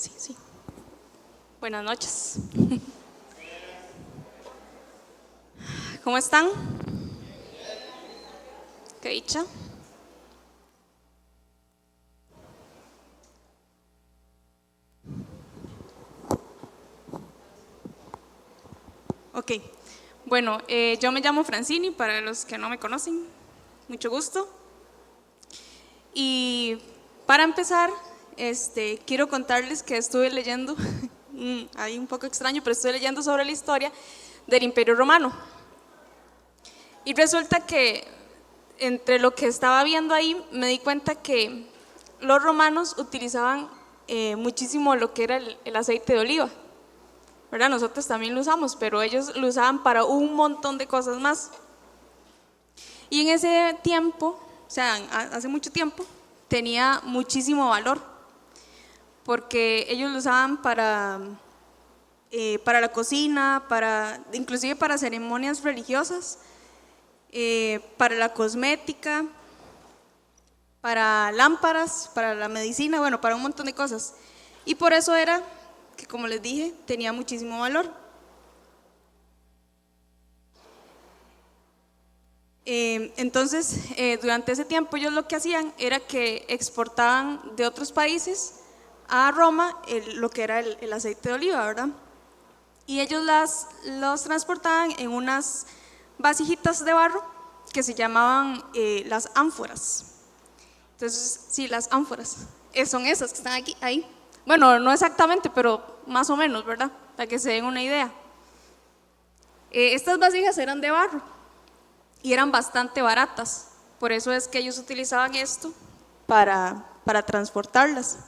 Sí. Buenas noches. ¿Cómo están? ¿Qué dicha? Ok. Bueno, yo me llamo Francini, para los que no me conocen, mucho gusto. Y para empezar, quiero contarles que estuve leyendo, ahí un poco extraño, pero estuve leyendo sobre la historia del Imperio Romano. Y resulta que entre lo que estaba viendo ahí, me di cuenta que los romanos utilizaban muchísimo lo que era el aceite de oliva, ¿verdad? Nosotros también lo usamos, pero ellos lo usaban para un montón de cosas más. Y en ese tiempo, o sea, hace mucho tiempo, tenía muchísimo valor, porque ellos lo usaban para la cocina, inclusive para ceremonias religiosas, para la cosmética, para lámparas, para la medicina, bueno, para un montón de cosas. Y por eso era que, como les dije, tenía muchísimo valor. Entonces, durante ese tiempo ellos lo que hacían era que exportaban de otros países a Roma lo que era el aceite de oliva, ¿verdad? Y ellos los transportaban en unas vasijitas de barro que se llamaban las ánforas. Entonces, sí, las ánforas son esas que están aquí, ahí. Bueno, no exactamente, pero más o menos, ¿verdad? Para que se den una idea. Estas vasijas eran de barro y eran bastante baratas. Por eso es que ellos utilizaban esto para transportarlas.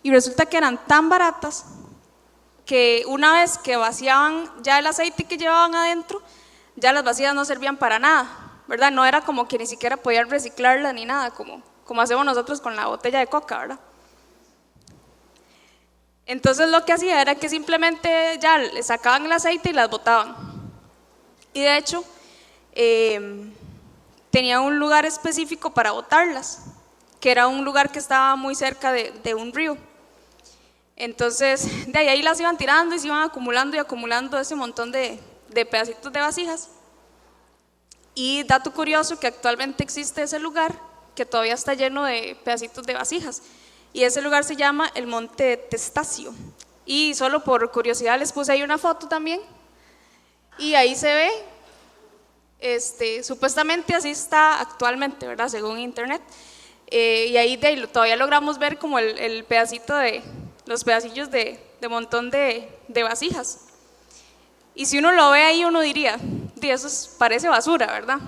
Y resulta que eran tan baratas que una vez que vaciaban ya el aceite que llevaban adentro, ya las vasijas no servían para nada, ¿verdad? No era como que ni siquiera podían reciclarla ni nada, como hacemos nosotros con la botella de coca, ¿verdad? Entonces lo que hacía era que simplemente ya le sacaban el aceite y las botaban. Y de hecho, tenía un lugar específico para botarlas, que era un lugar que estaba muy cerca de un río. Entonces, de ahí las iban tirando y se iban acumulando y acumulando ese montón de pedacitos de vasijas. Y dato curioso, que actualmente existe ese lugar que todavía está lleno de pedacitos de vasijas. Y ese lugar se llama el Monte Testaccio. Y solo por curiosidad les puse ahí una foto también. Y ahí se ve, supuestamente así está actualmente, ¿verdad? Según internet. Y ahí todavía logramos ver como el pedacito los pedacillos de montón de vasijas. Y si uno lo ve ahí, uno diría, eso parece basura, ¿verdad?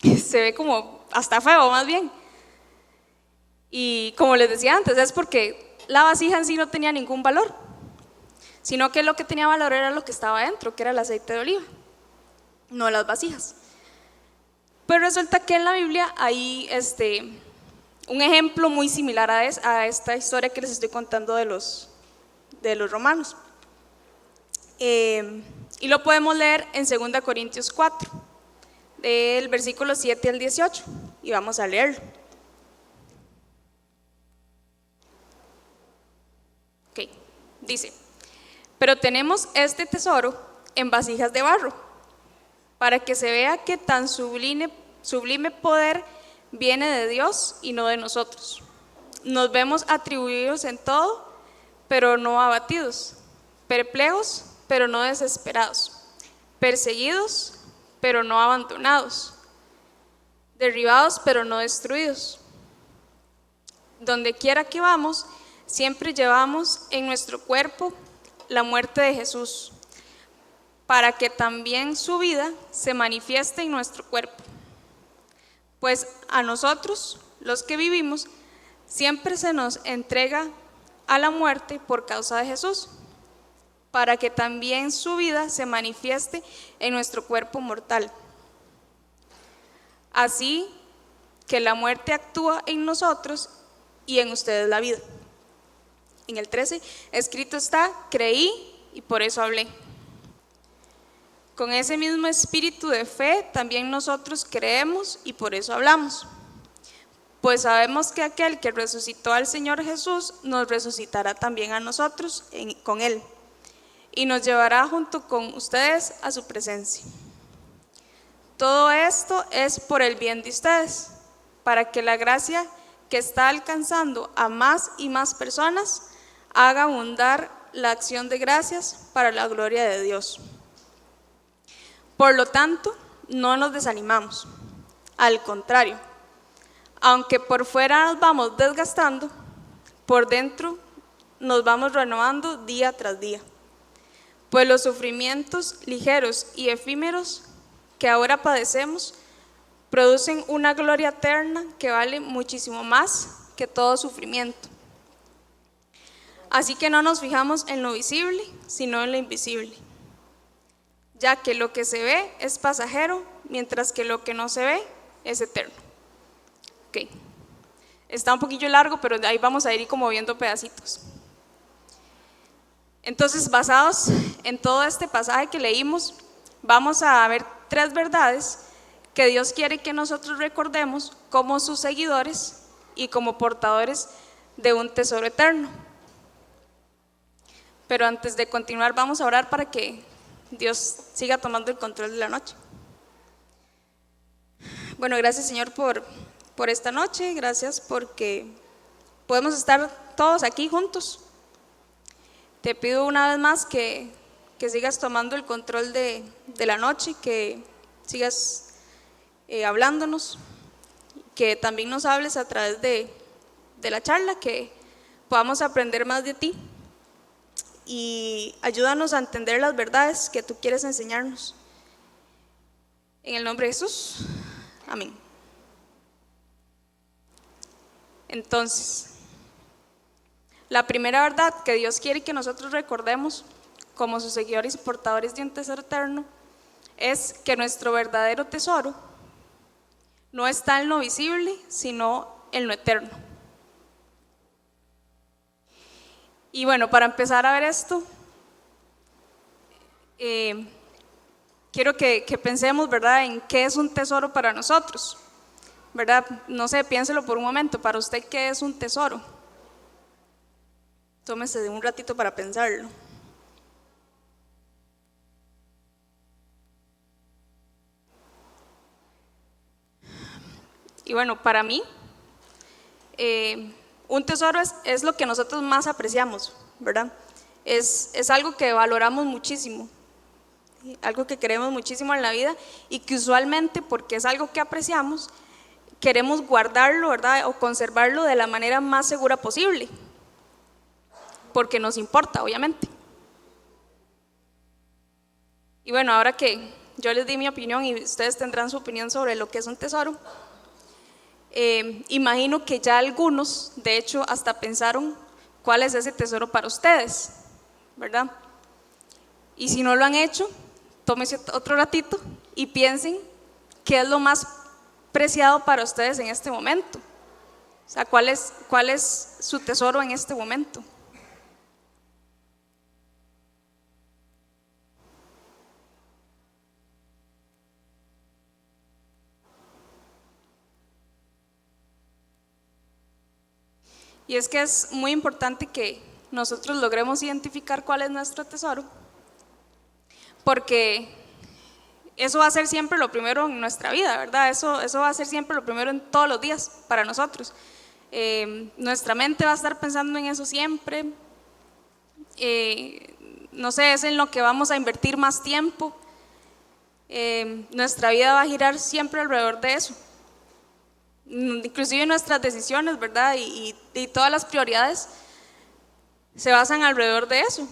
Se ve como hasta feo, más bien. Y como les decía antes, es porque la vasija en sí no tenía ningún valor, sino que lo que tenía valor era lo que estaba adentro, que era el aceite de oliva, no las vasijas. Pero resulta que en la Biblia hay un ejemplo muy similar a esta historia que les estoy contando de los romanos. Y lo podemos leer en 2 Corintios 4, del versículo 7 al 18, y vamos a leerlo. Ok, dice: pero tenemos este tesoro en vasijas de barro, para que se vea que tan sublime poder viene de Dios y no de nosotros. Nos vemos atribuidos en todo, pero no abatidos, perplejos, pero no desesperados, perseguidos, pero no abandonados, derribados, pero no destruidos. Donde quiera que vamos, siempre llevamos en nuestro cuerpo la muerte de Jesús, para que también su vida se manifieste en nuestro cuerpo. Pues a nosotros, los que vivimos, siempre se nos entrega a la muerte por causa de Jesús, para que también su vida se manifieste en nuestro cuerpo mortal. Así que la muerte actúa en nosotros y en ustedes la vida. En el 13, escrito está: creí y por eso hablé. Con ese mismo espíritu de fe también nosotros creemos y por eso hablamos, pues sabemos que aquel que resucitó al Señor Jesús nos resucitará también a nosotros con Él y nos llevará junto con ustedes a su presencia. Todo esto es por el bien de ustedes, para que la gracia que está alcanzando a más y más personas haga abundar la acción de gracias para la gloria de Dios. Por lo tanto, no nos desanimamos. Al contrario, aunque por fuera nos vamos desgastando, por dentro nos vamos renovando día tras día. Pues los sufrimientos ligeros y efímeros que ahora padecemos producen una gloria eterna que vale muchísimo más que todo sufrimiento. Así que no nos fijamos en lo visible, sino en lo invisible, ya que lo que se ve es pasajero, mientras que lo que no se ve es eterno. Ok, está un poquillo largo, pero de ahí vamos a ir como viendo pedacitos. Entonces, basados en todo este pasaje que leímos, vamos a ver 3 verdades que Dios quiere que nosotros recordemos como sus seguidores y como portadores de un tesoro eterno. Pero antes de continuar, vamos a orar para que Dios siga tomando el control de la noche. Bueno, gracias, Señor, por esta noche. Gracias porque podemos estar todos aquí juntos. Te pido una vez más que sigas tomando el control de la noche, que sigas hablándonos, que también nos hables a través de la charla, que podamos aprender más de ti y ayúdanos a entender las verdades que tú quieres enseñarnos. En el nombre de Jesús, amén. Entonces, la primera verdad que Dios quiere que nosotros recordemos como sus seguidores y portadores de un tesoro eterno es que nuestro verdadero tesoro no está en lo visible, sino en lo eterno. Y bueno, para empezar a ver esto, quiero que pensemos, ¿verdad?, en qué es un tesoro para nosotros, ¿verdad? No sé, piénselo por un momento. Para usted, ¿qué es un tesoro? Tómese de un ratito para pensarlo. Y bueno, para mí, un tesoro es lo que nosotros más apreciamos, ¿verdad? Es algo que valoramos muchísimo, algo que queremos muchísimo en la vida y que usualmente, porque es algo que apreciamos, queremos guardarlo, ¿verdad?, o conservarlo de la manera más segura posible, porque nos importa, obviamente. Y bueno, ahora que yo les di mi opinión y ustedes tendrán su opinión sobre lo que es un tesoro, imagino que ya algunos, de hecho, hasta pensaron cuál es ese tesoro para ustedes, ¿verdad? Y si no lo han hecho, tómense otro ratito y piensen qué es lo más preciado para ustedes en este momento. O sea, ¿cuál es su tesoro en este momento? Y es que es muy importante que nosotros logremos identificar cuál es nuestro tesoro, porque eso va a ser siempre lo primero en nuestra vida, ¿verdad? Eso va a ser siempre lo primero en todos los días para nosotros. Nuestra mente va a estar pensando en eso siempre. No sé, es en lo que vamos a invertir más tiempo. Nuestra vida va a girar siempre alrededor de eso. Inclusive nuestras decisiones, ¿verdad? Y todas las prioridades se basan alrededor de eso.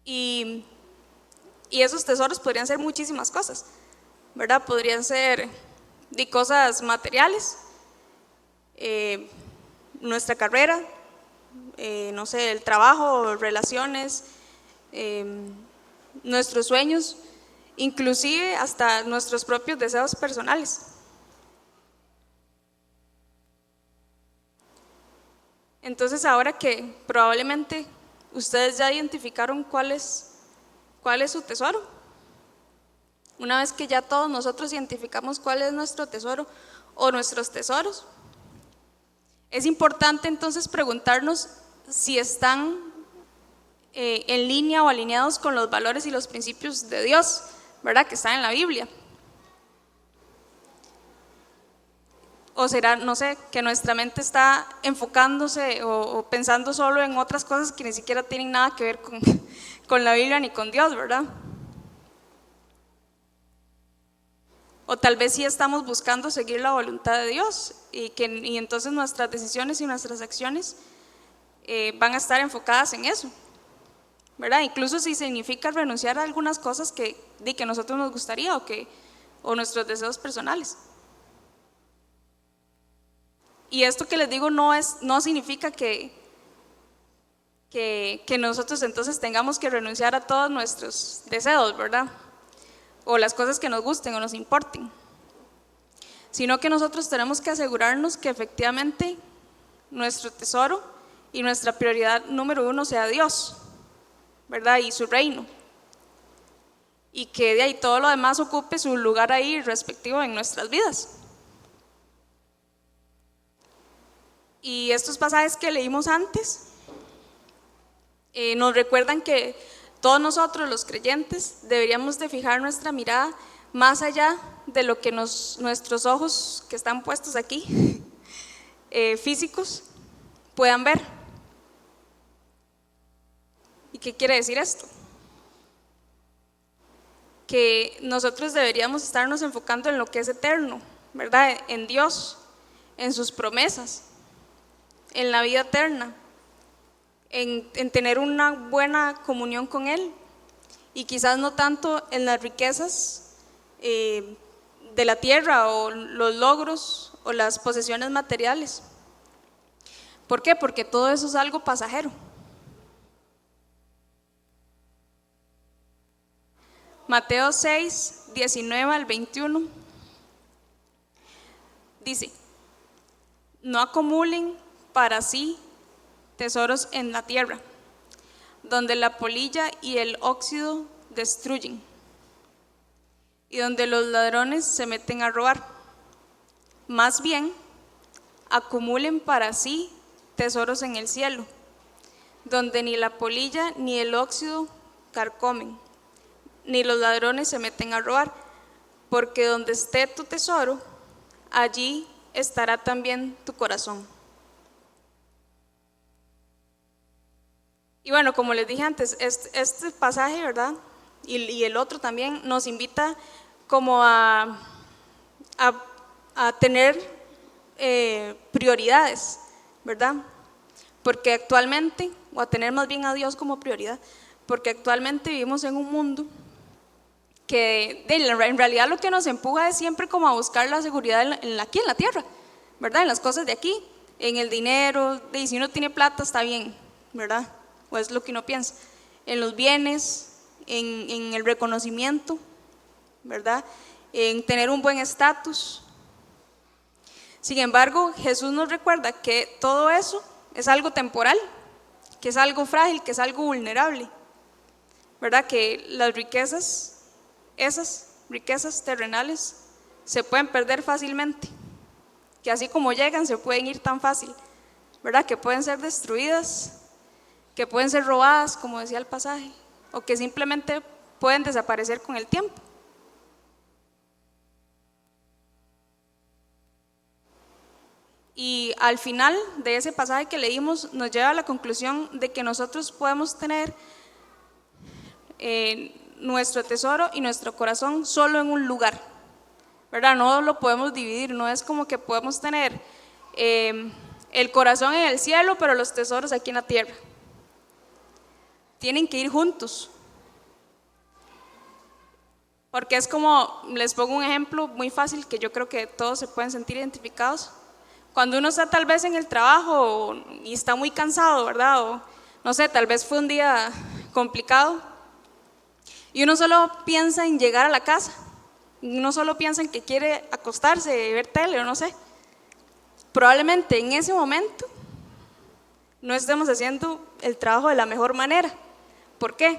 Y esos tesoros podrían ser muchísimas cosas, ¿verdad? Podrían ser de cosas materiales, nuestra carrera, no sé, el trabajo, relaciones, nuestros sueños, inclusive hasta nuestros propios deseos personales. Entonces, ahora que probablemente ustedes ya identificaron cuál es su tesoro, una vez que ya todos nosotros identificamos cuál es nuestro tesoro, o nuestros tesoros? Es importante entonces preguntarnos si están en línea o alineados con los valores y los principios de Dios, ¿verdad? Que están en la Biblia. O será, no sé, que nuestra mente está enfocándose o pensando solo en otras cosas que ni siquiera tienen nada que ver con la Biblia ni con Dios, ¿verdad? O tal vez sí estamos buscando seguir la voluntad de Dios y entonces nuestras decisiones y nuestras acciones van a estar enfocadas en eso, ¿verdad? Incluso si significa renunciar a algunas cosas que nosotros nos gustaría o nuestros deseos personales. Y esto que les digo no significa que nosotros entonces tengamos que renunciar a todos nuestros deseos, ¿verdad? O las cosas que nos gusten o nos importen, sino que nosotros tenemos que asegurarnos que efectivamente nuestro tesoro y nuestra prioridad número uno sea Dios, ¿verdad? Y su reino, y que de ahí todo lo demás ocupe su lugar ahí respectivo en nuestras vidas. Y estos pasajes que leímos antes nos recuerdan que todos nosotros los creyentes deberíamos de fijar nuestra mirada más allá de lo que nuestros ojos que están puestos aquí, físicos, puedan ver. ¿Y qué quiere decir esto? Que nosotros deberíamos estarnos enfocando en lo que es eterno, ¿verdad? En Dios, en sus promesas, en la vida eterna, en tener una buena comunión con Él, y quizás no tanto en las riquezas de la tierra o los logros o las posesiones materiales. ¿Por qué? Porque todo eso es algo pasajero. Mateo 6, 19 al 21 dice: no acumulen para sí tesoros en la tierra, donde la polilla y el óxido destruyen, y donde los ladrones se meten a robar. Más bien, acumulen para sí tesoros en el cielo, donde ni la polilla ni el óxido carcomen, ni los ladrones se meten a robar, porque donde esté tu tesoro, allí estará también tu corazón. Y bueno, como les dije antes, este pasaje, ¿verdad? Y el otro también nos invita como a tener prioridades, ¿verdad? Porque actualmente, o a tener más bien a Dios como prioridad, porque actualmente vivimos en un mundo que en realidad lo que nos empuja es siempre como a buscar la seguridad aquí en la tierra, ¿verdad? En las cosas de aquí, en el dinero, y si uno tiene plata está bien, ¿verdad? O es lo que uno piensa, en los bienes, en el reconocimiento, ¿verdad? En tener un buen estatus. Sin embargo, Jesús nos recuerda que todo eso es algo temporal, que es algo frágil, que es algo vulnerable, ¿verdad? Que las riquezas, esas riquezas terrenales, se pueden perder fácilmente, que así como llegan se pueden ir tan fácil, ¿verdad? Que pueden ser destruidas, que pueden ser robadas, como decía el pasaje, o que simplemente pueden desaparecer con el tiempo. Y al final de ese pasaje que leímos nos lleva a la conclusión de que nosotros podemos tener nuestro tesoro y nuestro corazón solo en un lugar, ¿verdad? No lo podemos dividir, no es como que podemos tener el corazón en el cielo pero los tesoros aquí en la tierra. Tienen que ir juntos, porque es como, les pongo un ejemplo muy fácil que yo creo que todos se pueden sentir identificados. Cuando uno está tal vez en el trabajo y está muy cansado, ¿verdad? O no sé, tal vez fue un día complicado y uno solo piensa en llegar a la casa, uno solo piensa en que quiere acostarse y ver tele o no sé. Probablemente en ese momento no estemos haciendo el trabajo de la mejor manera. ¿Por qué?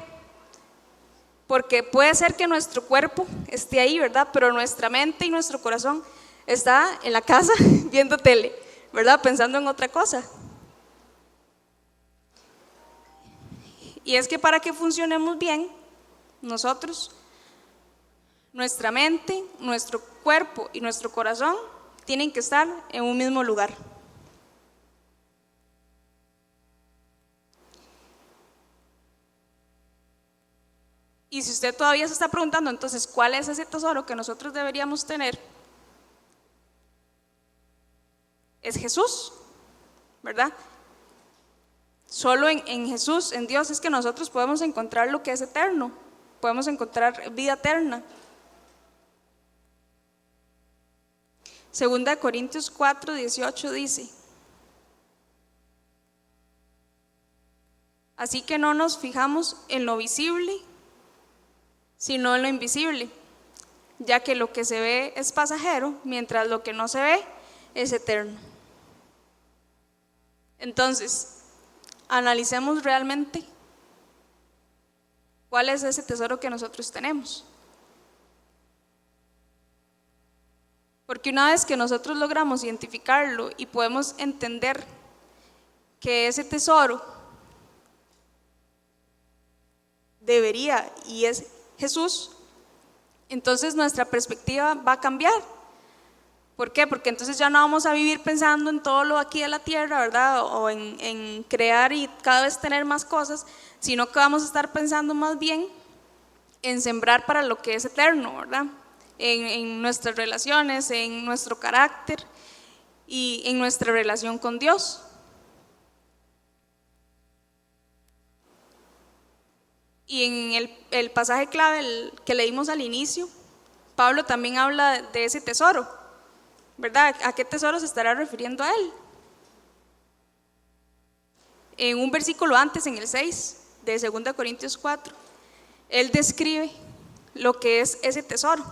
Porque puede ser que nuestro cuerpo esté ahí, ¿verdad? Pero nuestra mente y nuestro corazón está en la casa viendo tele, ¿verdad? Pensando en otra cosa. Y es que para que funcionemos bien, nosotros, nuestra mente, nuestro cuerpo y nuestro corazón tienen que estar en un mismo lugar. Y si usted todavía se está preguntando, entonces, ¿cuál es ese tesoro que nosotros deberíamos tener? Es Jesús, ¿verdad? Solo en Jesús, en Dios, es que nosotros podemos encontrar lo que es eterno, podemos encontrar vida eterna. Segunda de Corintios 4:18 dice: así que no nos fijamos en lo visible, sino en lo invisible, ya que lo que se ve es pasajero, mientras lo que no se ve es eterno. Entonces, analicemos realmente cuál es ese tesoro que nosotros tenemos. Porque una vez que nosotros logramos identificarlo y podemos entender que ese tesoro debería y es Jesús, entonces nuestra perspectiva va a cambiar. ¿Por qué? Porque entonces ya no vamos a vivir pensando en todo lo aquí de la tierra, ¿verdad? O en crear y cada vez tener más cosas, sino que vamos a estar pensando más bien en sembrar para lo que es eterno, ¿verdad? En nuestras relaciones, en nuestro carácter y en nuestra relación con Dios. Y en el pasaje clave que leímos al inicio, Pablo también habla de ese tesoro, ¿verdad? ¿A qué tesoro se estará refiriendo a él? En un versículo antes, en el 6 de 2 Corintios 4, él describe lo que es ese tesoro.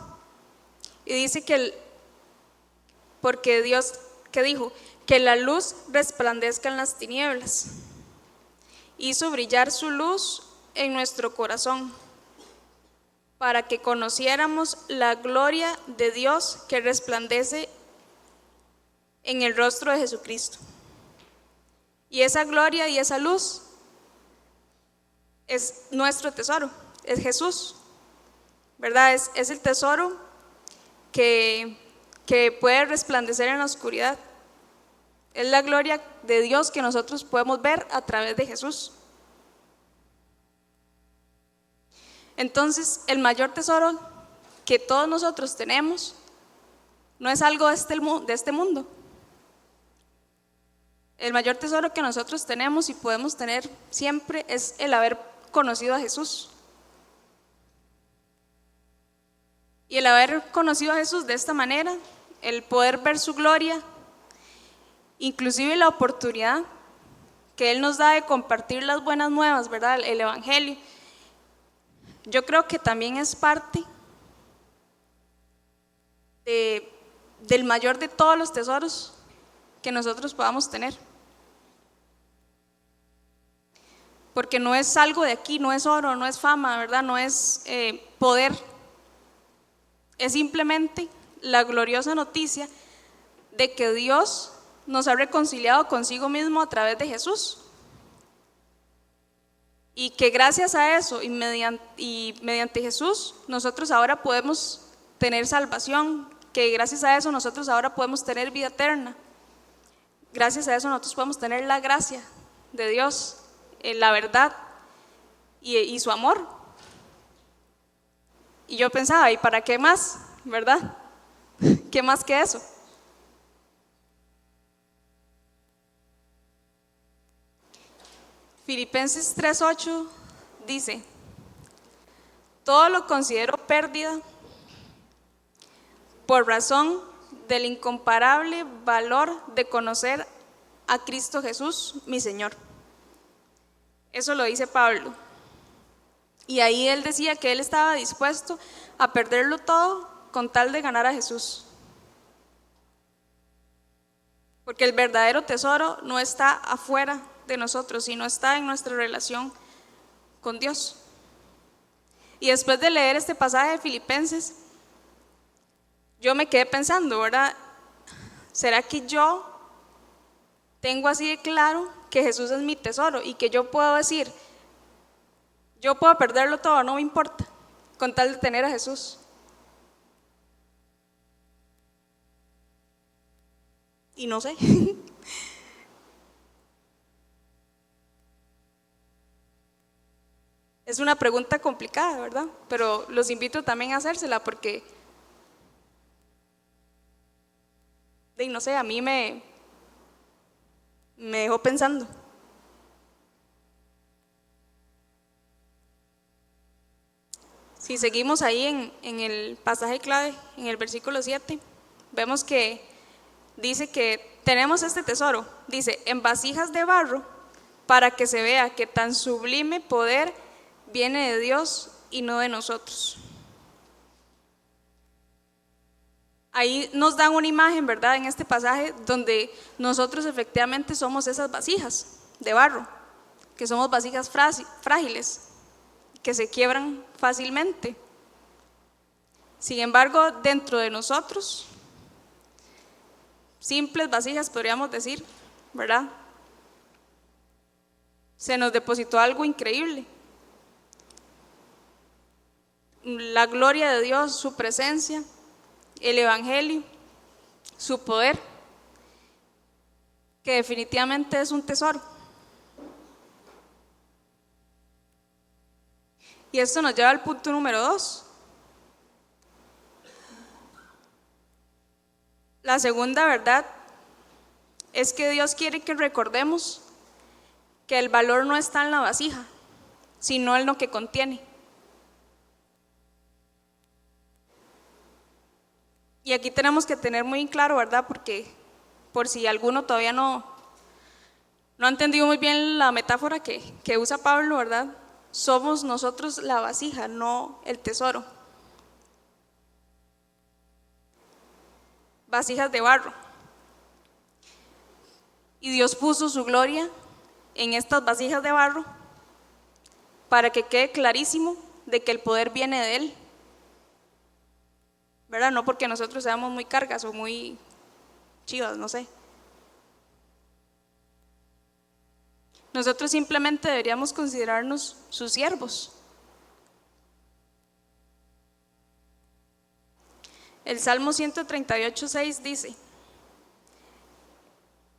Y dice porque Dios, ¿qué dijo? Que la luz resplandezca en las tinieblas. Hizo brillar su luz en nuestro corazón, para que conociéramos la gloria de Dios que resplandece en el rostro de Jesucristo. Y esa gloria y esa luz es nuestro tesoro, es Jesús, ¿verdad? Es el tesoro que puede resplandecer en la oscuridad. Es la gloria de Dios que nosotros podemos ver a través de Jesús. Entonces, el mayor tesoro que todos nosotros tenemos no es algo de este mundo. El mayor tesoro que nosotros tenemos y podemos tener siempre es el haber conocido a Jesús. Y el haber conocido a Jesús de esta manera, el poder ver su gloria, inclusive la oportunidad que Él nos da de compartir las buenas nuevas, ¿verdad? El Evangelio. Yo creo que también es parte del mayor de todos los tesoros que nosotros podamos tener. Porque no es algo de aquí, no es oro, no es fama, ¿verdad? No es poder. Es simplemente la gloriosa noticia de que Dios nos ha reconciliado consigo mismo a través de Jesús. Y que gracias a eso y mediante Jesús nosotros ahora podemos tener salvación, que gracias a eso nosotros ahora podemos tener vida eterna. Gracias a eso nosotros podemos tener la gracia de Dios, la verdad y su amor. Y yo pensaba, ¿y para qué más? ¿Verdad? ¿Qué más que eso? Filipenses 3:8 dice: todo lo considero pérdida por razón del incomparable valor de conocer a Cristo Jesús, mi Señor. Eso lo dice Pablo. Y ahí él decía que él estaba dispuesto a perderlo todo con tal de ganar a Jesús. Porque el verdadero tesoro no está afuera de nosotros, sino está en nuestra relación con Dios. Y después de leer este pasaje de Filipenses, yo me quedé pensando, ¿verdad? ¿Será que yo tengo así de claro que Jesús es mi tesoro y que yo puedo decir, yo puedo perderlo todo, no me importa, con tal de tener a Jesús? Y no sé. Es una pregunta complicada, ¿verdad? Pero los invito también a hacérsela porque, no sé, a mí me dejó pensando. Si seguimos ahí en el pasaje clave, en el versículo 7, vemos que dice que tenemos este tesoro, dice, en vasijas de barro, para que se vea que tan sublime poder viene de Dios y no de nosotros. Ahí nos dan una imagen, ¿verdad?, en este pasaje donde nosotros efectivamente somos esas vasijas de barro, que somos vasijas frágiles, que se quiebran fácilmente. Sin embargo, dentro de nosotros, simples vasijas podríamos decir, ¿verdad?, se nos depositó algo increíble. La gloria de Dios, su presencia, el evangelio, su poder, que definitivamente es un tesoro. Y esto nos lleva al punto número 2. La segunda verdad es que Dios quiere que recordemos que el valor no está en la vasija, sino en lo que contiene. Y aquí tenemos que tener muy claro, ¿verdad? Porque por si alguno todavía no ha entendido muy bien la metáfora que usa Pablo, ¿verdad? Somos nosotros la vasija, no el tesoro. Vasijas de barro. Y Dios puso su gloria en estas vasijas de barro para que quede clarísimo de que el poder viene de Él, ¿verdad? No porque nosotros seamos muy cargas o muy chivas, no sé. Nosotros simplemente deberíamos considerarnos sus siervos. El Salmo 138:6 dice: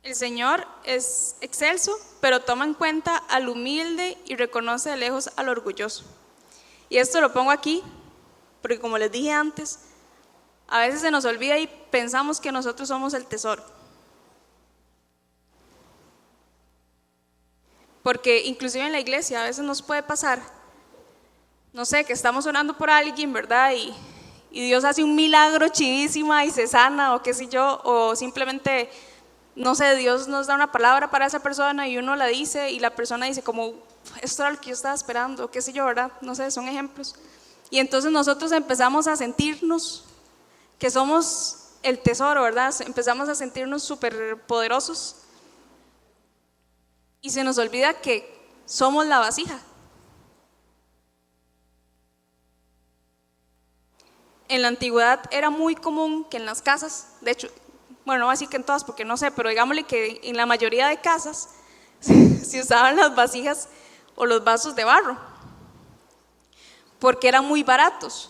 el Señor es excelso, pero toma en cuenta al humilde y reconoce de lejos al orgulloso. Y esto lo pongo aquí porque, como les dije antes, a veces se nos olvida y pensamos que nosotros somos el tesoro. Porque inclusive en la iglesia a veces nos puede pasar, no sé, que estamos orando por alguien, ¿verdad? Y Dios hace un milagro chivísima y se sana, o qué sé yo, o simplemente, no sé, Dios nos da una palabra para esa persona y uno la dice y la persona dice como, esto era lo que yo estaba esperando, o qué sé yo, ¿verdad? No sé, son ejemplos. Y entonces nosotros empezamos a sentirnos que somos el tesoro, ¿verdad? Empezamos a sentirnos súper poderosos y se nos olvida que somos la vasija. En la antigüedad era muy común que en las casas, de hecho, bueno, no voy a decir que en todas porque no sé, pero digámosle que en la mayoría de casas se usaban las vasijas o los vasos de barro, porque eran muy baratos,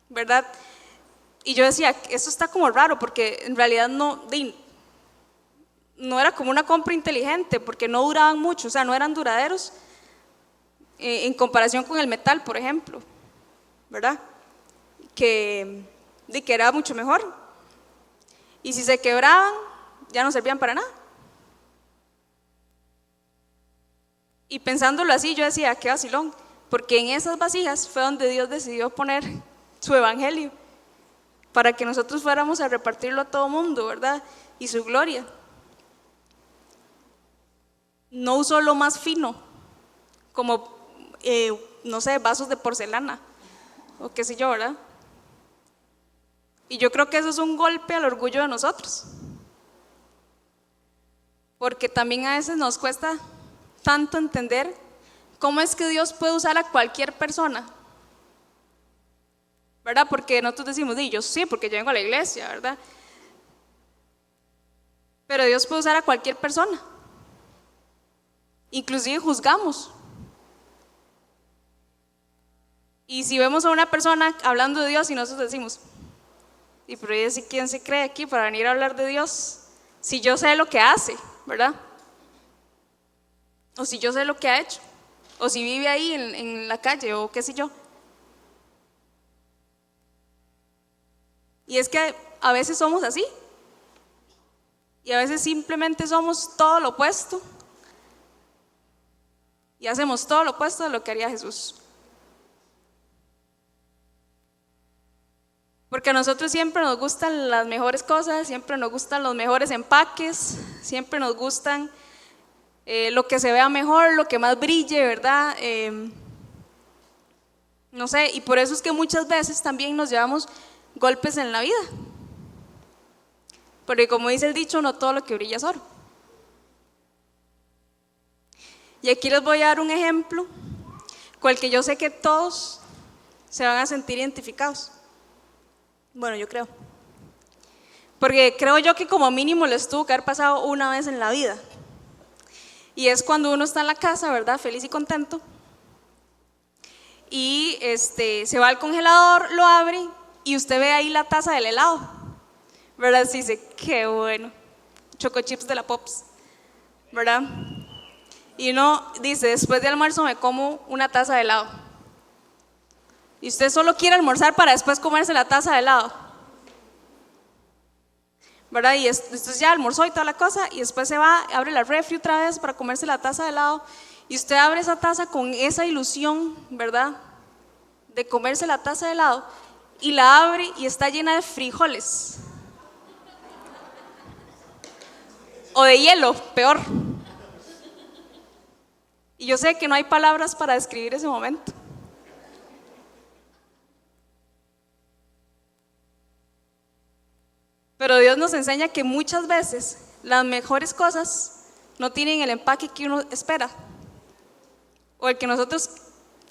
¿verdad? Y yo decía, eso está como raro, porque en realidad no era como una compra inteligente, porque no duraban mucho, o sea, no eran duraderos en comparación con el metal, por ejemplo, ¿verdad? Que era mucho mejor. Y si se quebraban, ya no servían para nada. Y pensándolo así, yo decía, qué vacilón, porque en esas vasijas fue donde Dios decidió poner su evangelio, para que nosotros fuéramos a repartirlo a todo mundo, ¿verdad? Y su gloria. No usó lo más fino, como, no sé, vasos de porcelana, o qué sé yo, ¿verdad? Y yo creo que eso es un golpe al orgullo de nosotros, porque también a veces nos cuesta tanto entender cómo es que Dios puede usar a cualquier persona, ¿verdad? Porque nosotros decimos, yo sí, porque yo vengo a la iglesia, ¿verdad? Pero Dios puede usar a cualquier persona. Inclusive juzgamos. Y si vemos a una persona hablando de Dios y nosotros decimos, y pero ¿quién se cree aquí para venir a hablar de Dios? Si yo sé lo que hace, ¿verdad? O si yo sé lo que ha hecho, o si vive ahí en la calle, o qué sé yo. Y es que a veces somos así, y a veces simplemente somos todo lo opuesto, y hacemos todo lo opuesto de lo que haría Jesús. Porque a nosotros siempre nos gustan las mejores cosas, siempre nos gustan los mejores empaques, siempre nos gustan lo que se vea mejor, lo que más brille, ¿verdad? No sé, y por eso es que muchas veces también nos llevamos golpes en la vida. Porque como dice el dicho, no todo lo que brilla es oro. Y aquí les voy a dar un ejemplo con el que yo sé que todos se van a sentir identificados. Bueno, yo creo. Porque creo yo que como mínimo les tuvo que haber pasado una vez en la vida. Y es cuando uno está en la casa, ¿verdad? Feliz y contento. Y se va al congelador, lo abre y usted ve ahí la taza del helado. ¿Verdad? Sí, dice, qué bueno. Choco chips de la Pops. ¿Verdad? Y uno dice, después de almuerzo me como una taza de helado. Y usted solo quiere almorzar para después comerse la taza de helado, ¿verdad? Y entonces ya almorzó y toda la cosa, y después se va, abre la refri otra vez para comerse la taza de helado, y usted abre esa taza con esa ilusión, ¿verdad? De comerse la taza de helado, y la abre y está llena de frijoles. O de hielo, peor. Y yo sé que no hay palabras para describir ese momento. Pero Dios nos enseña que muchas veces las mejores cosas no tienen el empaque que uno espera, o el que nosotros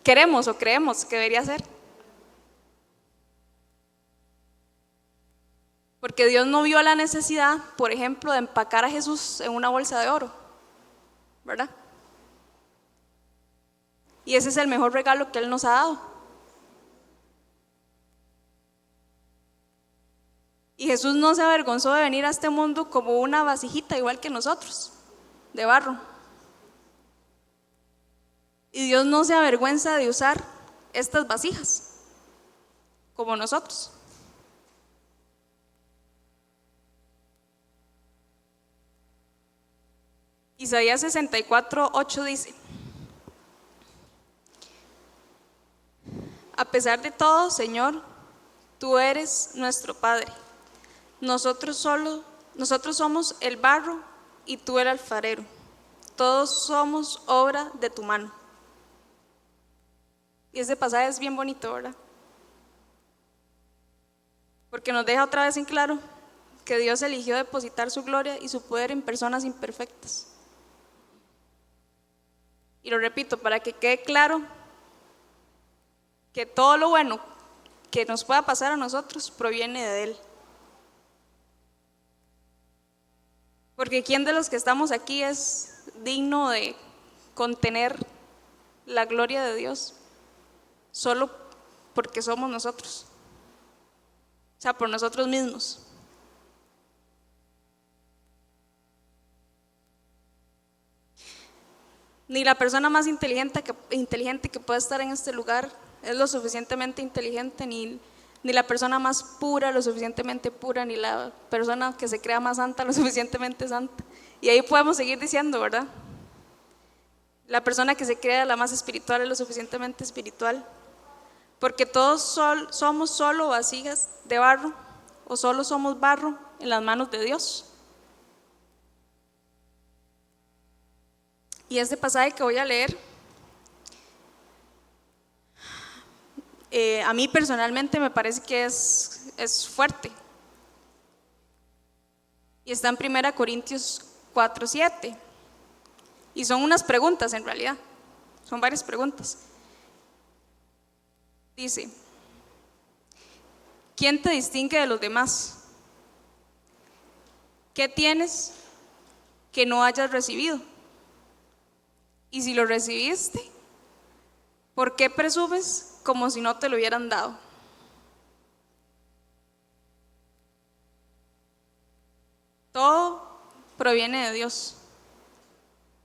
queremos o creemos que debería ser. Porque Dios no vio la necesidad, por ejemplo, de empacar a Jesús en una bolsa de oro, ¿verdad? Y ese es el mejor regalo que Él nos ha dado. Y Jesús no se avergonzó de venir a este mundo como una vasijita igual que nosotros, de barro. Y Dios no se avergüenza de usar estas vasijas, como nosotros. Isaías 64:8 dice: a pesar de todo, Señor, tú eres nuestro Padre. Nosotros somos el barro y tú el alfarero. Todos somos obra de tu mano. Y ese pasaje es bien bonito, ¿verdad? Porque nos deja otra vez en claro que Dios eligió depositar su gloria y su poder en personas imperfectas. Y lo repito, para que quede claro que todo lo bueno que nos pueda pasar a nosotros proviene de Él. Porque ¿quién de los que estamos aquí es digno de contener la gloria de Dios? Solo porque somos nosotros. O sea, por nosotros mismos. Ni la persona más inteligente que pueda estar en este lugar es lo suficientemente inteligente, ni la persona más pura lo suficientemente pura, ni la persona que se crea más santa lo suficientemente santa. Y ahí podemos seguir diciendo, ¿verdad? La persona que se crea la más espiritual es lo suficientemente espiritual. Porque todos somos solo vasijas de barro, o solo somos barro en las manos de Dios. Y este pasaje que voy a leer, a mí personalmente me parece que es fuerte. Y está en 1 Corintios 4:7. Y son unas preguntas en realidad. Son varias preguntas. Dice: ¿quién te distingue de los demás? ¿Qué tienes que no hayas recibido. Y si lo recibiste, ¿por qué presumes como si no te lo hubieran dado? Todo proviene de Dios.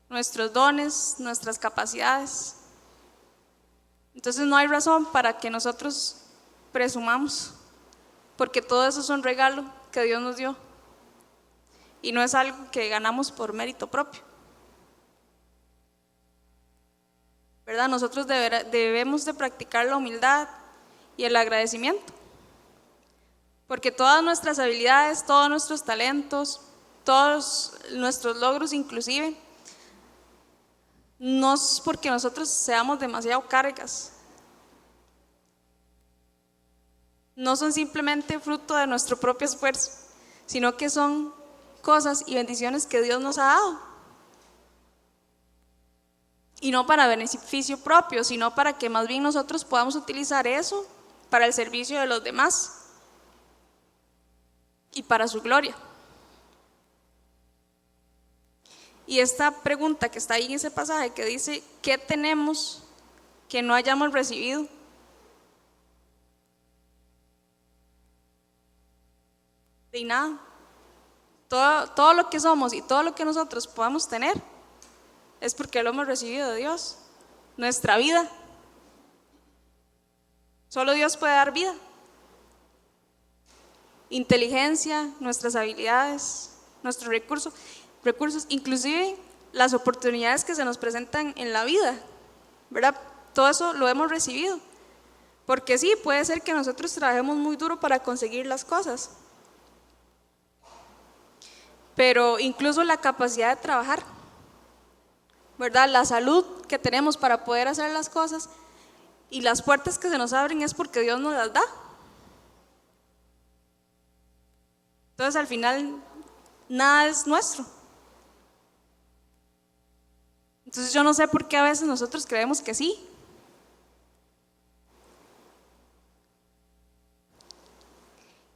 Nuestros dones, nuestras capacidades. Entonces no hay razón para que nosotros presumamos, porque todo eso es un regalo que Dios nos dio y no es algo que ganamos por mérito propio, ¿verdad? Nosotros debemos de practicar la humildad y el agradecimiento, porque todas nuestras habilidades, todos nuestros talentos, todos nuestros logros inclusive, no es porque nosotros seamos demasiado cargas, no son simplemente fruto de nuestro propio esfuerzo, sino que son cosas y bendiciones que Dios nos ha dado. Y no para beneficio propio, sino para que más bien nosotros podamos utilizar eso para el servicio de los demás y para su gloria. Y esta pregunta que está ahí en ese pasaje que dice, ¿qué tenemos que no hayamos recibido? De nada. Todo lo que somos y todo lo que nosotros podamos tener es porque lo hemos recibido de Dios. Nuestra vida. Solo Dios puede dar vida. Inteligencia, nuestras habilidades, nuestros recursos, inclusive las oportunidades que se nos presentan en la vida, ¿verdad? Todo eso lo hemos recibido. Porque sí, puede ser que nosotros trabajemos muy duro para conseguir las cosas, pero incluso la capacidad de trabajar, ¿verdad? La salud que tenemos para poder hacer las cosas y las puertas que se nos abren es porque Dios nos las da. Entonces al final nada es nuestro. Entonces yo no sé por qué a veces nosotros creemos que sí.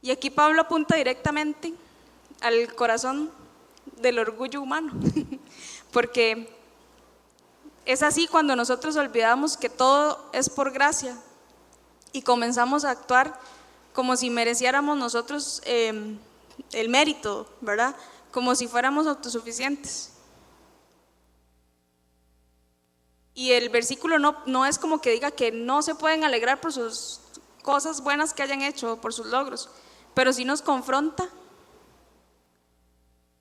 Y aquí Pablo apunta directamente al corazón del orgullo humano, porque es así cuando nosotros olvidamos que todo es por gracia y comenzamos a actuar como si mereciéramos nosotros el mérito, ¿verdad? Como si fuéramos autosuficientes. Y el versículo no es como que diga que no se pueden alegrar por sus cosas buenas que hayan hecho, por sus logros, pero sí nos confronta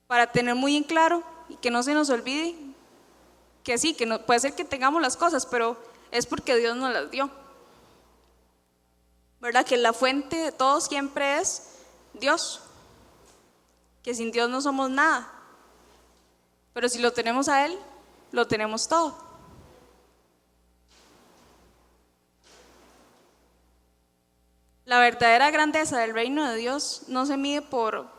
para tener muy en claro y que no se nos olvide que sí, que no, puede ser que tengamos las cosas, pero es porque Dios nos las dio, ¿verdad? Que la fuente de todo siempre es Dios, que sin Dios no somos nada, pero si lo tenemos a Él, lo tenemos todo. La verdadera grandeza del reino de Dios no se mide por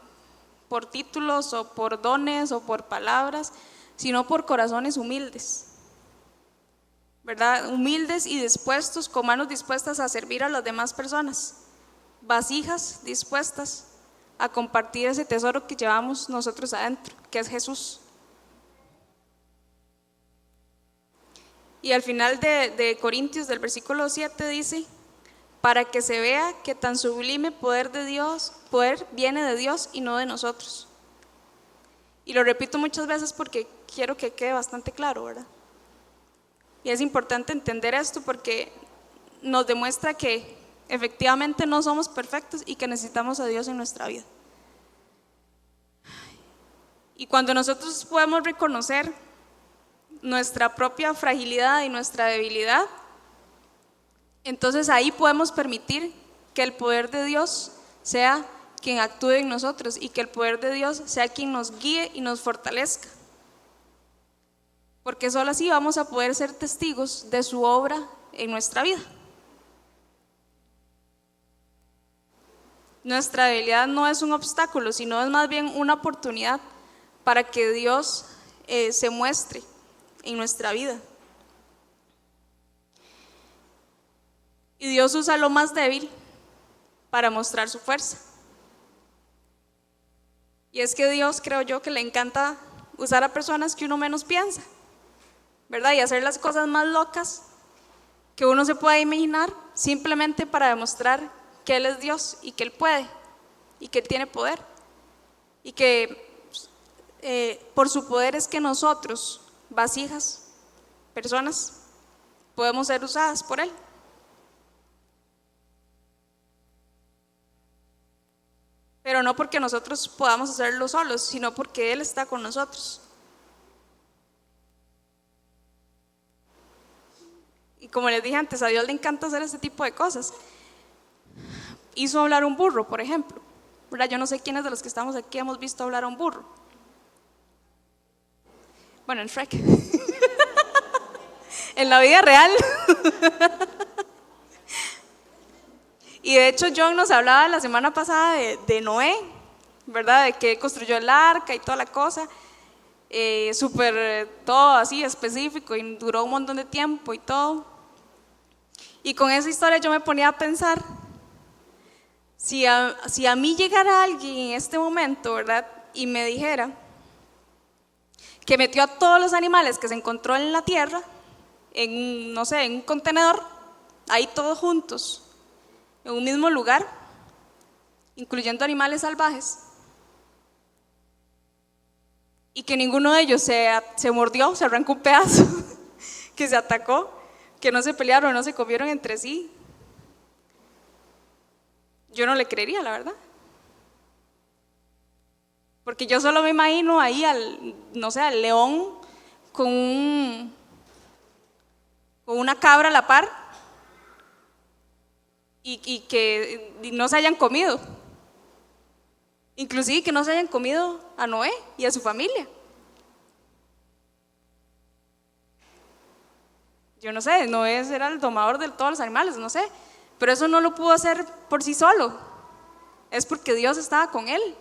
títulos o por dones o por palabras, sino por corazones humildes, ¿verdad? Humildes y dispuestos, con manos dispuestas a servir a las demás personas, vasijas dispuestas a compartir ese tesoro que llevamos nosotros adentro, que es Jesús. Y al final de Corintios, del versículo 7 dice, para que se vea que tan sublime poder viene de Dios y no de nosotros. Y lo repito muchas veces porque quiero que quede bastante claro, ¿verdad? Y es importante entender esto porque nos demuestra que efectivamente no somos perfectos y que necesitamos a Dios en nuestra vida. Y cuando nosotros podemos reconocer nuestra propia fragilidad y nuestra debilidad, entonces ahí podemos permitir que el poder de Dios sea quien actúe en nosotros y que el poder de Dios sea quien nos guíe y nos fortalezca. Porque solo así vamos a poder ser testigos de su obra en nuestra vida. Nuestra debilidad no es un obstáculo, sino es más bien una oportunidad para que Dios se muestre en nuestra vida. Y Dios usa lo más débil para mostrar su fuerza. Y es que Dios, creo yo, que le encanta usar a personas que uno menos piensa, ¿verdad? Y hacer las cosas más locas que uno se pueda imaginar, simplemente para demostrar que Él es Dios y que Él puede y que Él tiene poder y que por su poder es que nosotros, vasijas, personas, podemos ser usadas por Él. Pero no porque nosotros podamos hacerlo solos, sino porque Él está con nosotros. Y como les dije antes, a Dios le encanta hacer este tipo de cosas. Hizo hablar un burro, por ejemplo, ¿verdad? Yo no sé quiénes de los que estamos aquí hemos visto hablar a un burro. Bueno, en Shrek. En la vida real. Y de hecho John nos hablaba la semana pasada de Noé, ¿verdad? De que construyó el arca y toda la cosa, súper todo así específico y duró un montón de tiempo y todo. Y con esa historia yo me ponía a pensar, si a mí llegara alguien en este momento, ¿verdad? Y me dijera que metió a todos los animales que se encontró en la tierra, en, no sé, en un contenedor, ahí todos juntos, en un mismo lugar, incluyendo animales salvajes, y que ninguno de ellos se mordió, se arrancó un pedazo, que se atacó, que no se pelearon, no se comieron entre sí, yo no le creería, la verdad. Porque yo solo me imagino ahí no sé, al león con una cabra a la par y que no se hayan comido. Inclusive que no se hayan comido a Noé y a su familia. Yo no sé, Noé era el domador de todos los animales, no sé. Pero eso no lo pudo hacer por sí solo. Es porque Dios estaba con él.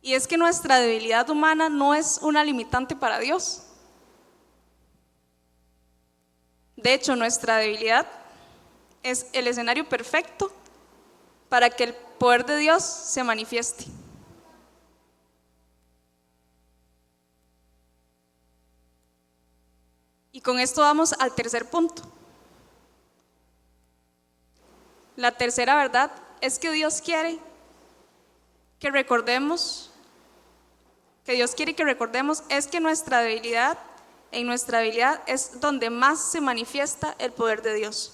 Y es que nuestra debilidad humana no es una limitante para Dios. De hecho, nuestra debilidad es el escenario perfecto para que el poder de Dios se manifieste. Y con esto vamos al tercer punto. La tercera verdad es que Dios quiere que recordemos, es que en nuestra debilidad es donde más se manifiesta el poder de Dios.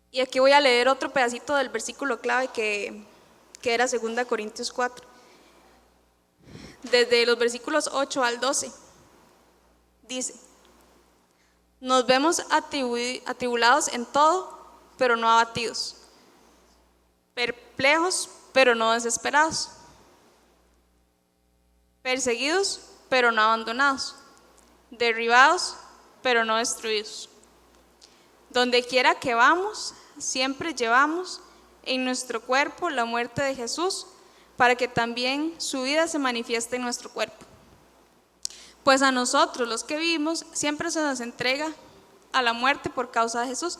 Y aquí voy a leer otro pedacito del versículo clave que era 2 Corintios 4, desde los versículos 8 al 12. Dice: nos vemos atribulados en todo, pero no abatidos, perplejos, pero no desesperados, perseguidos, pero no abandonados, derribados, pero no destruidos. Donde quiera que vamos, siempre llevamos en nuestro cuerpo la muerte de Jesús, para que también su vida se manifieste en nuestro cuerpo. Pues a nosotros, los que vivimos, siempre se nos entrega a la muerte por causa de Jesús,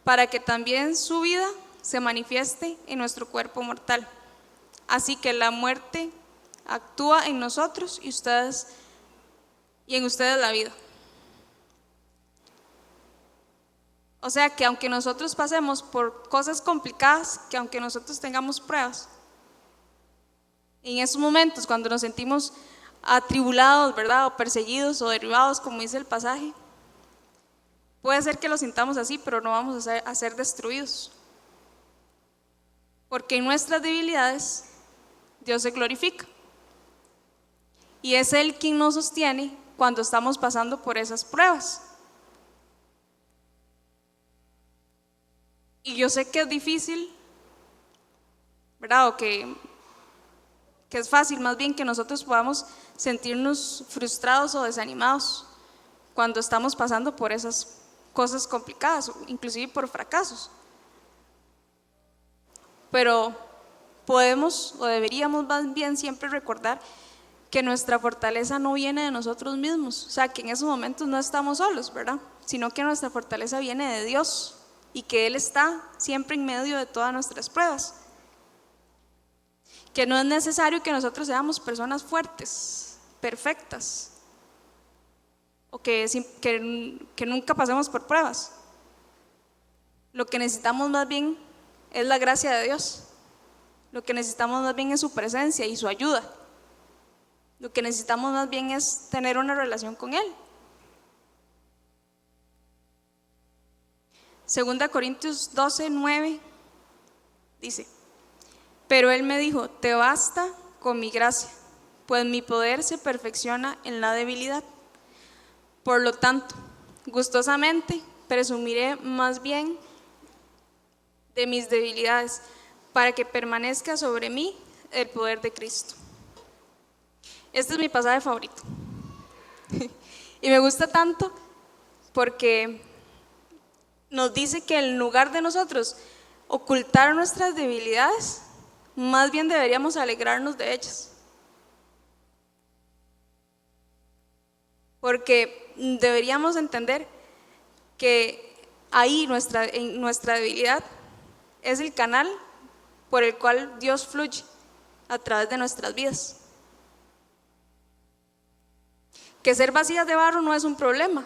para que también su vida se manifieste en nuestro cuerpo mortal. Así que la muerte actúa en nosotros y en ustedes la vida. O sea que aunque nosotros pasemos por cosas complicadas, que aunque nosotros tengamos pruebas, en esos momentos cuando nos sentimos atribulados, ¿verdad? O perseguidos o derribados, como dice el pasaje, puede ser que lo sintamos así, pero no vamos a ser destruidos. Porque en nuestras debilidades Dios se glorifica. Y es Él quien nos sostiene cuando estamos pasando por esas pruebas. Y yo sé que es difícil, ¿verdad? O que es fácil más bien que nosotros podamos sentirnos frustrados o desanimados cuando estamos pasando por esas cosas complicadas, inclusive por fracasos. Pero podemos o deberíamos más bien siempre recordar que nuestra fortaleza no viene de nosotros mismos, o sea que en esos momentos no estamos solos, ¿verdad? Sino que nuestra fortaleza viene de Dios. y que Él está siempre en medio de todas nuestras pruebas. Que no es necesario que nosotros seamos personas fuertes, perfectas, o que nunca pasemos por pruebas. Lo que necesitamos más bien es la gracia de Dios. Lo que necesitamos más bien es su presencia y su ayuda. Lo que necesitamos más bien es tener una relación con Él. 2 Corintios 12:9 dice: pero Él me dijo, te basta con mi gracia, pues mi poder se perfecciona en la debilidad. Por lo tanto, gustosamente presumiré más bien de mis debilidades, para que permanezca sobre mí el poder de Cristo. Este es mi pasaje favorito. Y me gusta tanto porque nos dice que en lugar de nosotros ocultar nuestras debilidades, más bien deberíamos alegrarnos de ellas. Porque deberíamos entender que ahí en nuestra debilidad es el canal por el cual Dios fluye a través de nuestras vidas. Que ser vasijas de barro no es un problema,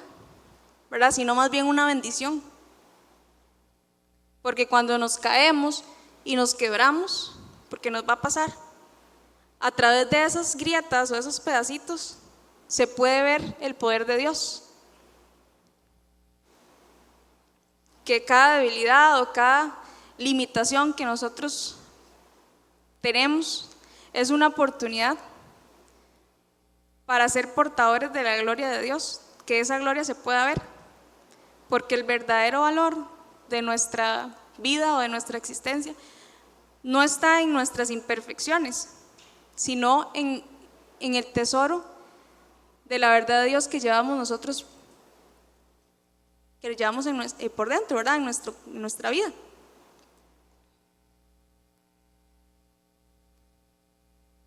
¿verdad? Sino más bien una bendición. Porque cuando nos caemos y nos quebramos, porque nos va a pasar, a través de esas grietas o esos pedacitos se puede ver el poder de Dios. Que cada debilidad o cada limitación que nosotros tenemos es una oportunidad para ser portadores de la gloria de Dios, que esa gloria se pueda ver, porque el verdadero valor de nuestra vida o de nuestra existencia no está en nuestras imperfecciones, sino en el tesoro de la verdad de Dios que llevamos nosotros, que lo llevamos por dentro, ¿verdad? En nuestra vida.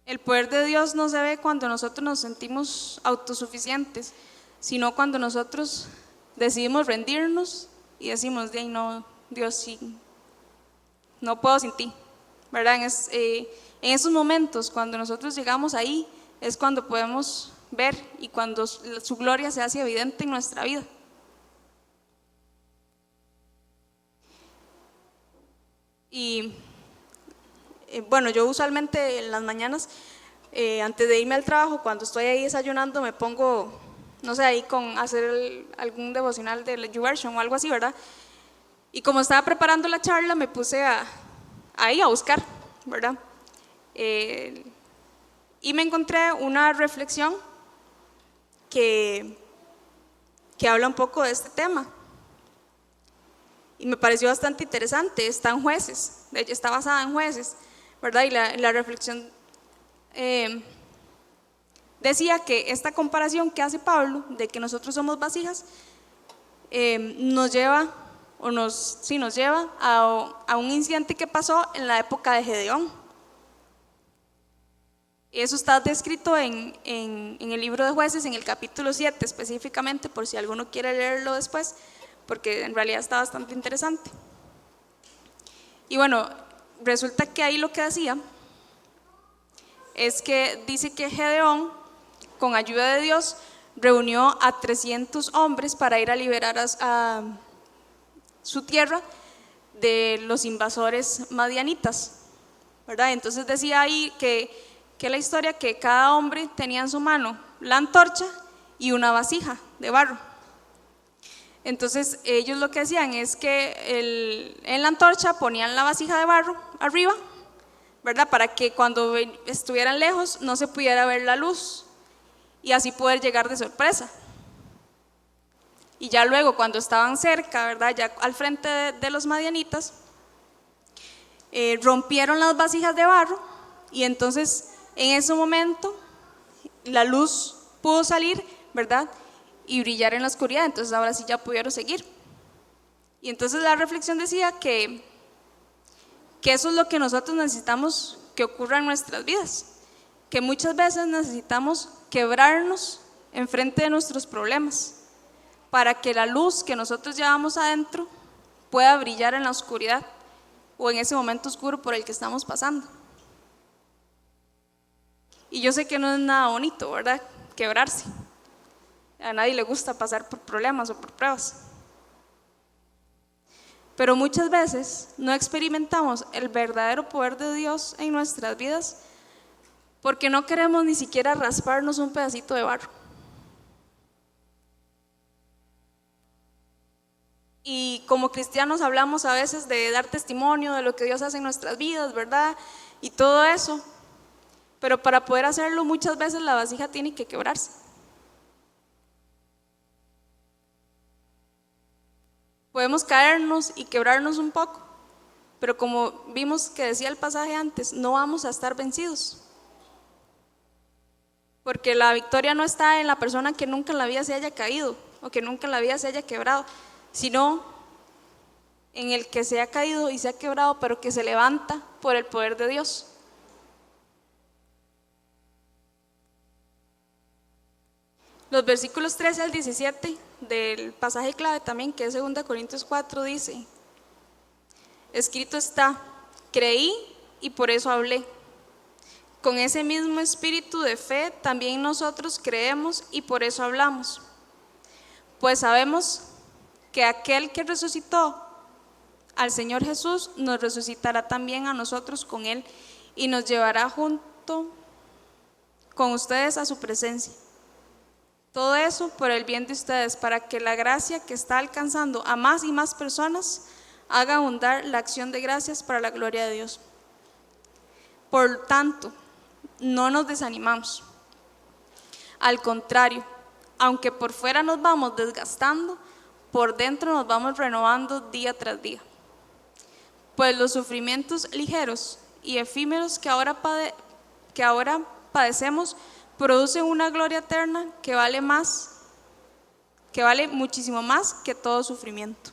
El poder de Dios no se ve cuando nosotros nos sentimos autosuficientes, sino cuando nosotros decidimos rendirnos y decimos, no, Dios, sí, no puedo sin ti, ¿verdad? En esos momentos, cuando nosotros llegamos ahí, es cuando podemos ver y cuando su gloria se hace evidente en nuestra vida. Y bueno, yo usualmente en las mañanas, antes de irme al trabajo, cuando estoy ahí desayunando, me pongo, no sé, ahí con hacer algún devocional de la YouVersion o algo así, ¿verdad? Y como estaba preparando la charla, me puse ahí a buscar, ¿verdad? Y me encontré una reflexión que habla un poco de este tema. Y me pareció bastante interesante. Está en Jueces, de hecho está basada en Jueces, ¿verdad? Y la reflexión decía que esta comparación que hace Pablo de que nosotros somos vasijas nos lleva a un incidente que pasó en la época de Gedeón. Eso está descrito en el libro de Jueces, en el capítulo 7 específicamente, por si alguno quiere leerlo después, porque en realidad está bastante interesante. Y bueno, resulta que ahí lo que hacía es que dice que Gedeón, con ayuda de Dios, reunió a 300 hombres para ir a liberar a su tierra de los invasores madianitas, ¿verdad? Entonces decía ahí que la historia, que cada hombre tenía en su mano la antorcha y una vasija de barro. Entonces ellos lo que hacían es que en la antorcha ponían la vasija de barro arriba, ¿verdad? Para que cuando estuvieran lejos no se pudiera ver la luz y así poder llegar de sorpresa. Y ya luego cuando estaban cerca, ¿verdad? Ya al frente de los madianitas, rompieron las vasijas de barro y entonces en ese momento la luz pudo salir, ¿verdad? Y brillar en la oscuridad, entonces ahora sí ya pudieron seguir. Y entonces la reflexión decía que eso es lo que nosotros necesitamos que ocurra en nuestras vidas, que muchas veces necesitamos quebrarnos enfrente de nuestros problemas, para que la luz que nosotros llevamos adentro pueda brillar en la oscuridad o en ese momento oscuro por el que estamos pasando. Y yo sé que no es nada bonito, ¿verdad? Quebrarse. A nadie le gusta pasar por problemas o por pruebas. Pero muchas veces no experimentamos el verdadero poder de Dios en nuestras vidas porque no queremos ni siquiera rasparnos un pedacito de barro. Y como cristianos hablamos a veces de dar testimonio de lo que Dios hace en nuestras vidas, ¿verdad? Y todo eso. Pero para poder hacerlo muchas veces la vasija tiene que quebrarse. Podemos caernos y quebrarnos un poco, pero como vimos que decía el pasaje antes, no vamos a estar vencidos. Porque la victoria no está en la persona que nunca en la vida se haya caído o que nunca en la vida se haya quebrado, sino en el que se ha caído y se ha quebrado, pero que se levanta por el poder de Dios. Los versículos 13 al 17 del pasaje clave también, que es 2 Corintios 4, dice: escrito está, creí y por eso hablé. Con ese mismo espíritu de fe también nosotros creemos y por eso hablamos. Pues sabemos que aquel que resucitó al Señor Jesús nos resucitará también a nosotros con Él y nos llevará junto con ustedes a su presencia. Todo eso por el bien de ustedes, para que la gracia que está alcanzando a más y más personas haga abundar la acción de gracias para la gloria de Dios. Por tanto, no nos desanimamos. Al contrario, aunque por fuera nos vamos desgastando, por dentro nos vamos renovando día tras día. Pues los sufrimientos ligeros y efímeros que ahora padecemos producen una gloria eterna que vale muchísimo más que todo sufrimiento.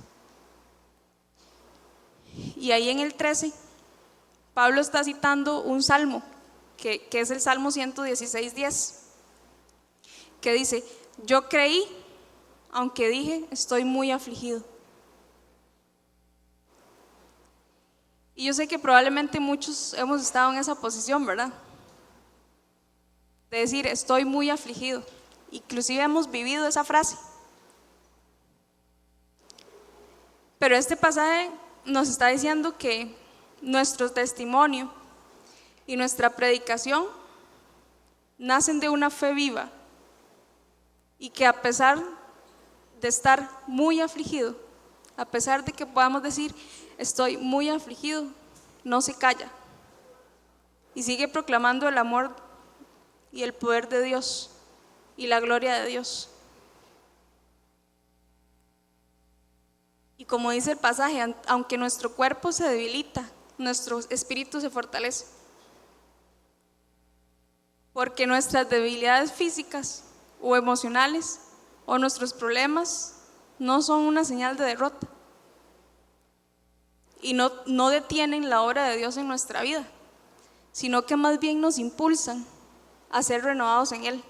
Y ahí en el 13, Pablo está citando un salmo, que es el Salmo 116:10, que dice: yo creí, aunque dije, estoy muy afligido. Y yo sé que probablemente muchos hemos estado en esa posición, ¿verdad? De decir, estoy muy afligido. Inclusive hemos vivido esa frase. Pero este pasaje nos está diciendo que nuestro testimonio y nuestra predicación nacen de una fe viva y que a pesar de estar muy afligido, a pesar de que podamos decir, estoy muy afligido, no se calla y sigue proclamando el amor y el poder de Dios y la gloria de Dios. Y como dice el pasaje, aunque nuestro cuerpo se debilita, nuestro espíritu se fortalece. Porque nuestras debilidades físicas o emocionales o nuestros problemas no son una señal de derrota y no detienen la obra de Dios en nuestra vida, sino que más bien nos impulsan a ser renovados en Él.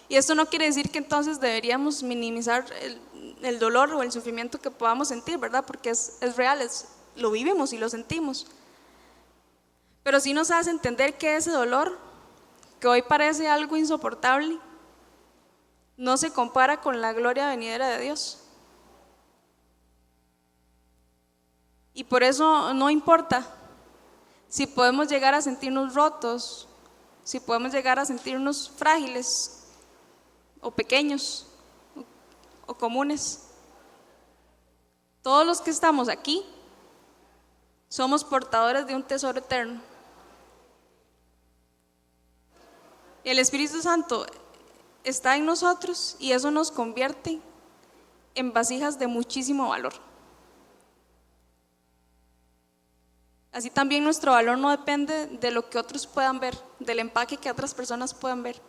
Y esto no quiere decir que entonces deberíamos minimizar el dolor o el sufrimiento que podamos sentir, ¿verdad? Porque es real, lo vivimos y lo sentimos. Pero sí nos hace entender que ese dolor, que hoy parece algo insoportable, no se compara con la gloria venidera de Dios. Y por eso no importa si podemos llegar a sentirnos rotos, si podemos llegar a sentirnos frágiles o pequeños o comunes. Todos los que estamos aquí somos portadores de un tesoro eterno. El Espíritu Santo está en nosotros y eso nos convierte en vasijas de muchísimo valor. Así también nuestro valor no depende de lo que otros puedan ver, del empaque que otras personas puedan ver,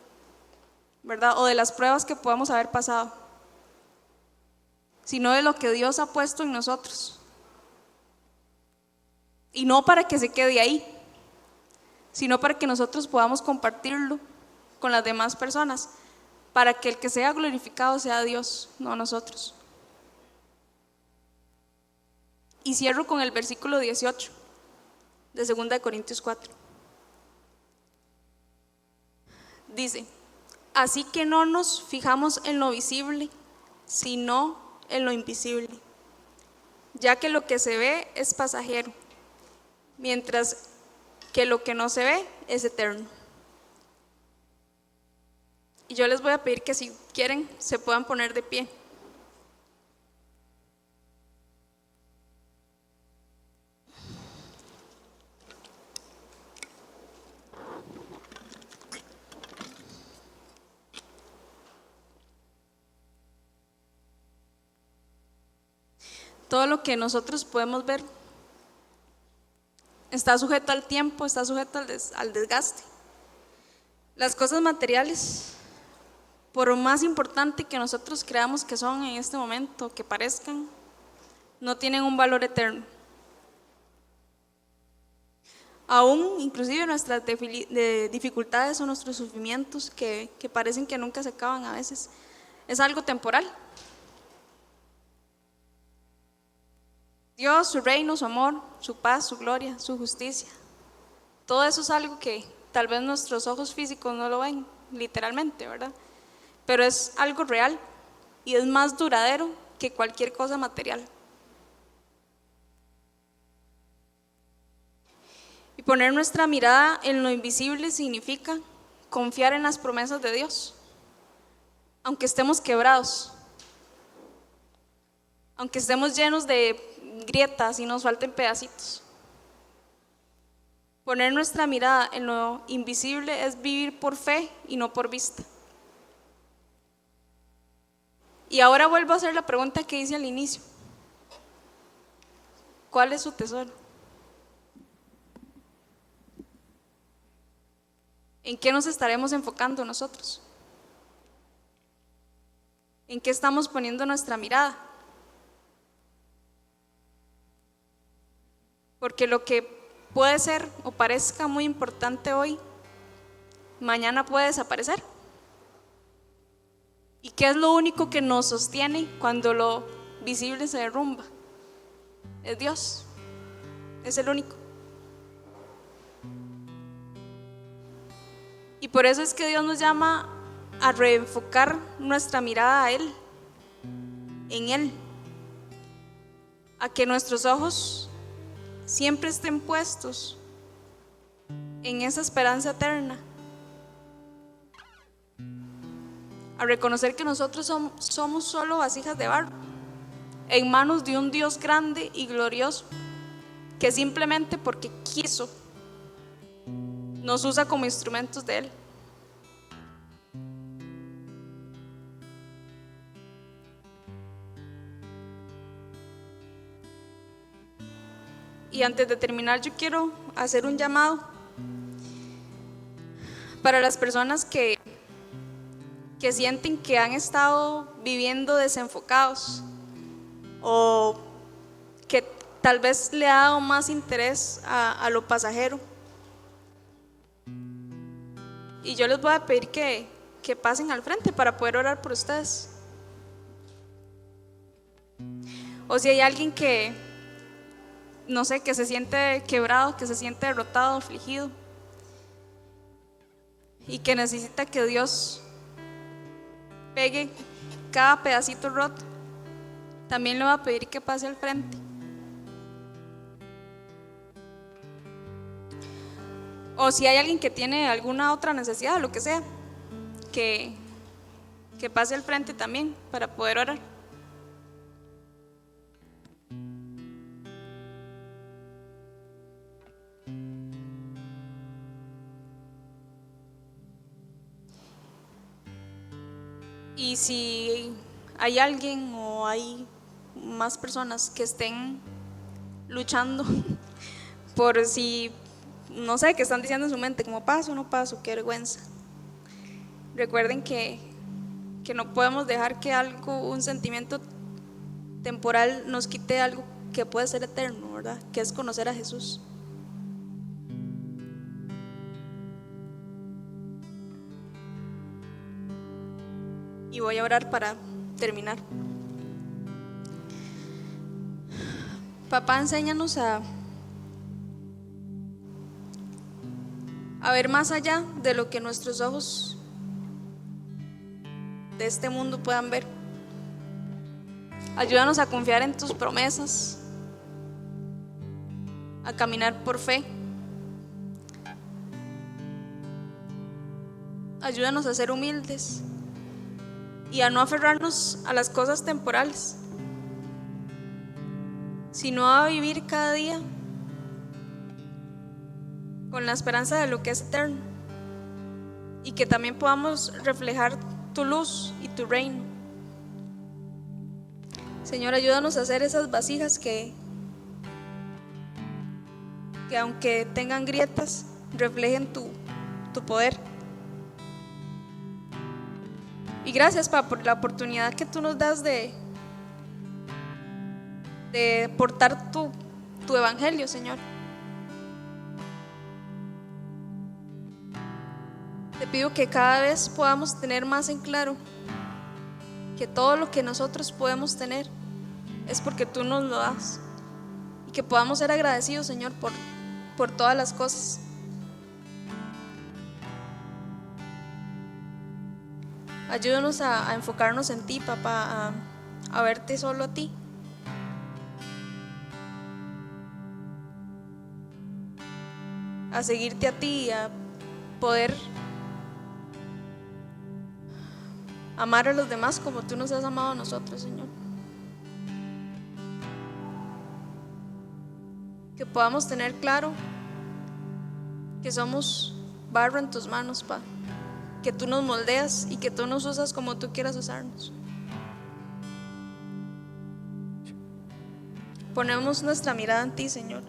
¿verdad? O de las pruebas que podamos haber pasado, sino de lo que Dios ha puesto en nosotros. Y no para que se quede ahí, sino para que nosotros podamos compartirlo con las demás personas, para que el que sea glorificado sea Dios, no nosotros. Y cierro con el versículo 18 de 2 Corintios 4. Dice: así que no nos fijamos en lo visible, sino en lo invisible, ya que lo que se ve es pasajero, mientras que lo que no se ve es eterno. Y yo les voy a pedir que, si quieren, se puedan poner de pie. Todo lo que nosotros podemos ver está sujeto al tiempo, está sujeto al desgaste. Las cosas materiales, por más importante que nosotros creamos que son en este momento, que parezcan, no tienen un valor eterno. Aún, inclusive, nuestras dificultades o nuestros sufrimientos que parecen que nunca se acaban a veces, es algo temporal. Dios, su reino, su amor, su paz, su gloria, su justicia, todo eso es algo que tal vez nuestros ojos físicos no lo ven, literalmente, ¿verdad? Pero es algo real y es más duradero que cualquier cosa material. Y poner nuestra mirada en lo invisible significa confiar en las promesas de Dios, aunque estemos quebrados, aunque estemos llenos de grietas y nos falten pedacitos. Poner nuestra mirada en lo invisible es vivir por fe y no por vista. Y ahora vuelvo a hacer la pregunta que hice al inicio: ¿cuál es su tesoro? ¿En qué nos estaremos enfocando nosotros? ¿En qué estamos poniendo nuestra mirada? Porque lo que puede ser o parezca muy importante hoy, mañana puede desaparecer. ¿Y qué es lo único que nos sostiene cuando lo visible se derrumba? Es Dios, es el único. Y por eso es que Dios nos llama a reenfocar nuestra mirada a Él, en Él, a que nuestros ojos siempre estén puestos en esa esperanza eterna, a reconocer que nosotros somos solo vasijas de barro en manos de un Dios grande y glorioso, que simplemente porque quiso nos usa como instrumentos de Él. Y antes de terminar, yo quiero hacer un llamado para las personas que sienten que han estado viviendo desenfocados, o que tal vez le ha dado más interés a lo pasajero. Y yo les voy a pedir que pasen al frente para poder orar por ustedes. O si hay alguien que, no sé, que se siente quebrado, que se siente derrotado, afligido, y que necesita que Dios pegue cada pedacito roto, también le voy a pedir que pase al frente. O si hay alguien que tiene alguna otra necesidad, lo que sea, que pase al frente también para poder orar. Y si hay alguien o hay más personas que estén luchando por si, no sé, que están diciendo en su mente como paso o no paso, qué vergüenza, recuerden que no podemos dejar que algo, un sentimiento temporal, nos quite algo que puede ser eterno, ¿verdad? Que es conocer a Jesús. Y voy a orar para terminar. Papá, enséñanos a ver más allá de lo que nuestros ojos de este mundo puedan ver. Ayúdanos a confiar en tus promesas, a caminar por fe. Ayúdanos a ser humildes y a no aferrarnos a las cosas temporales, sino a vivir cada día con la esperanza de lo que es eterno, y que también podamos reflejar tu luz y tu reino. Señor, ayúdanos a hacer esas vasijas que aunque tengan grietas, reflejen tu poder. Y gracias, Papá, por la oportunidad que tú nos das de portar tu evangelio, Señor. Te pido que cada vez podamos tener más en claro que todo lo que nosotros podemos tener es porque tú nos lo das, y que podamos ser agradecidos, Señor, por todas las cosas. Ayúdanos a enfocarnos en ti, Papá, a verte solo a ti. A seguirte a ti y a poder amar a los demás como tú nos has amado a nosotros, Señor. Que podamos tener claro que somos barro en tus manos, Padre. Que tú nos moldeas y que tú nos usas como tú quieras usarnos. Ponemos nuestra mirada en ti, Señor.